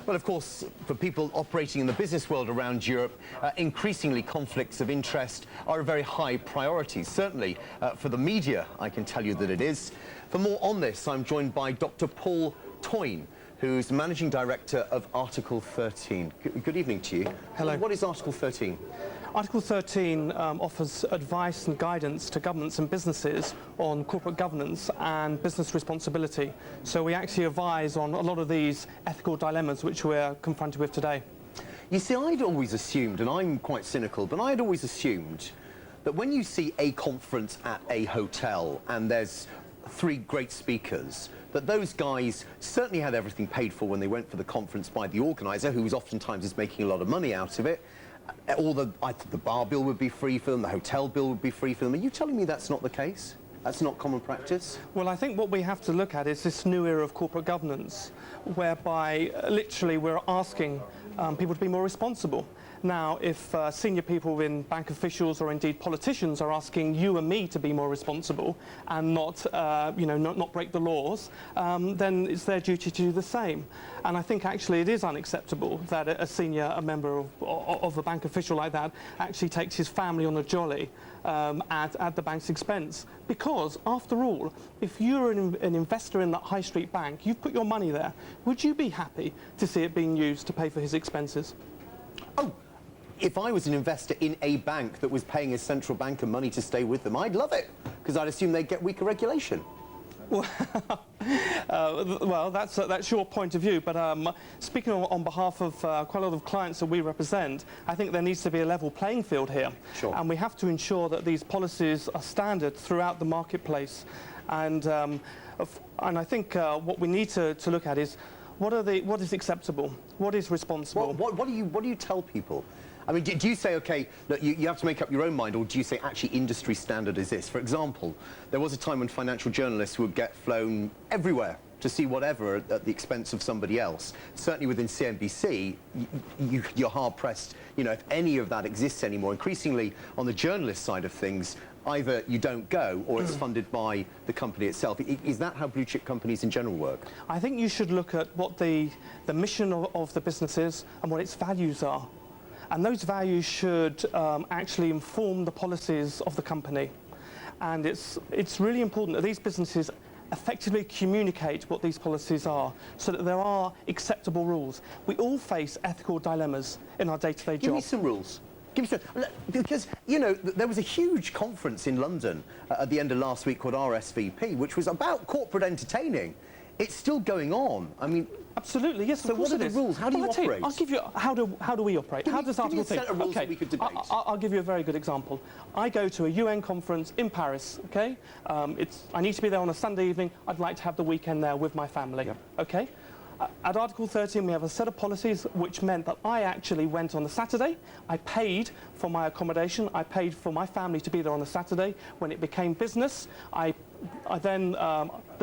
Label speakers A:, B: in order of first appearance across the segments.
A: Well, of course, for people operating in the business world around Europe, increasingly conflicts of interest are a very high priority. Certainly, for the media, I can tell you that it is. For more on this, I'm joined by Dr Paul Toyne, who's Managing Director of Article 13. Good evening to you.
B: Hello.
A: What is Article 13?
B: Article 13 offers advice and guidance to governments and businesses on corporate governance and business responsibility. So we actually advise on a lot of these ethical dilemmas which we're confronted with today.
A: You see, I'd always assumed, and I'm quite cynical, but I'd always assumed that when you see a conference at a hotel and there's 3 great speakers, that those guys certainly had everything paid for when they went for the conference by the organizer, who was oftentimes is making a lot of money out of it. I think the bar bill would be free for them, the hotel bill would be free for them. Are you telling me that's not the case? That's not common practice?
B: Well, I think what we have to look at is this new era of corporate governance, whereby literally we're asking people to be more responsible. Now, if senior people in bank officials or indeed politicians are asking you and me to be more responsible and not break the laws, then it's their duty to do the same. And I think actually it is unacceptable that a member of a bank official like that actually takes his family on a jolly at the bank's expense. Because, after all, if you're an investor in that high street bank, you've put your money there, would you be happy to see it being used to pay for his expenses?
A: Oh, if I was an investor in a bank that was paying a central banker money to stay with them, I'd love it, because I'd assume they'd get weaker regulation.
B: Well, that's your point of view, but speaking on behalf of quite a lot of clients that we represent, I think there needs to be a level playing field here.
A: Sure.
B: And we have to ensure that these policies are standard throughout the marketplace. And I think what we need to look at is what is acceptable, what is responsible.
A: What do you tell people? I mean, do you say, OK, look, you have to make up your own mind, or do you say, actually, industry standard is this? For example, there was a time when financial journalists would get flown everywhere to see whatever at the expense of somebody else. Certainly within CNBC, you're hard-pressed, if any of that exists anymore. Increasingly, on the journalist side of things, either you don't go or it's funded by the company itself. Is that how blue-chip companies in general work?
B: I think you should look at what the mission of the business is and what its values are. And those values should actually inform the policies of the company. And it's really important that these businesses effectively communicate what these policies are so that there are acceptable rules. We all face ethical dilemmas in our day-to-day job.
A: Give me some rules. Give me some, because, there was a huge conference in London at the end of last week called RSVP, which was about corporate entertaining. It's still going on. I mean,
B: absolutely, yes.
A: So what are the rules? How do you operate?
B: I'll give you how do we operate? How does Article 13?
A: Give me a set of rules that we could debate.
B: I'll give you a very good example. I go to a UN conference in Paris. Okay, I need to be there on a Sunday evening. I'd like to have the weekend there with my family. Yep. Okay. At Article 13, we have a set of policies which meant that I actually went on the Saturday. I paid for my accommodation. I paid for my family to be there on the Saturday. When it became business, the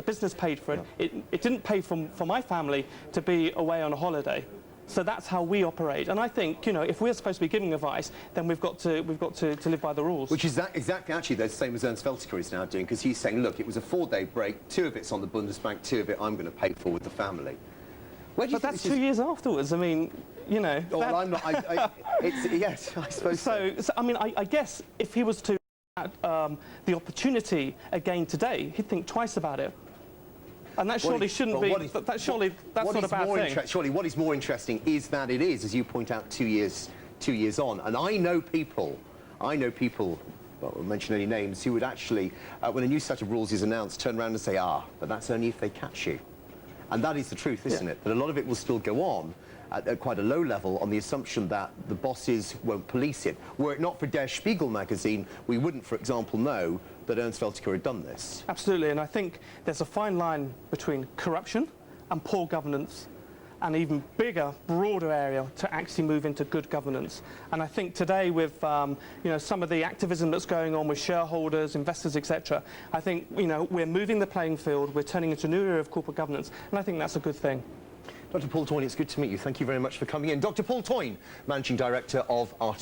B: business paid for it.
A: Yeah.
B: It didn't pay for my family to be away on a holiday. So that's how we operate. And I think, if we're supposed to be giving advice, then we've got to live by the rules.
A: Which is exactly actually the same as Ernst Welteke is now doing, because he's saying, look, it was a 4-day break. 2 of it's on the Bundesbank, 2 of it I'm going to pay for with the family.
B: But that's 2 years afterwards. I mean,
A: Oh, well, I'm not. Yes, I suppose so.
B: I mean, I guess if he was to have the opportunity again today, he'd think twice about it. And that surely shouldn't be. That's not a bad thing.
A: Surely, what is more interesting is that it is, as you point out, 2 years on. And I know people. Well, I won't mention any names, who would actually, when a new set of rules is announced, turn around and say, but that's only if they catch you. And that is the truth, isn't it? That a lot of it will still go on at quite a low level on the assumption that the bosses won't police it. Were it not for Der Spiegel magazine, we wouldn't, for example, know that Ernst Welteke had done this.
B: Absolutely, and I think there's a fine line between corruption and poor governance, an even bigger, broader area to actually move into good governance. And I think today with some of the activism that's going on with shareholders, investors, etc., I think we're moving the playing field, we're turning into a new era of corporate governance, and I think that's a good thing.
A: Dr Paul Toyne, it's good to meet you. Thank you very much for coming in. Dr Paul Toyne, Managing Director of Article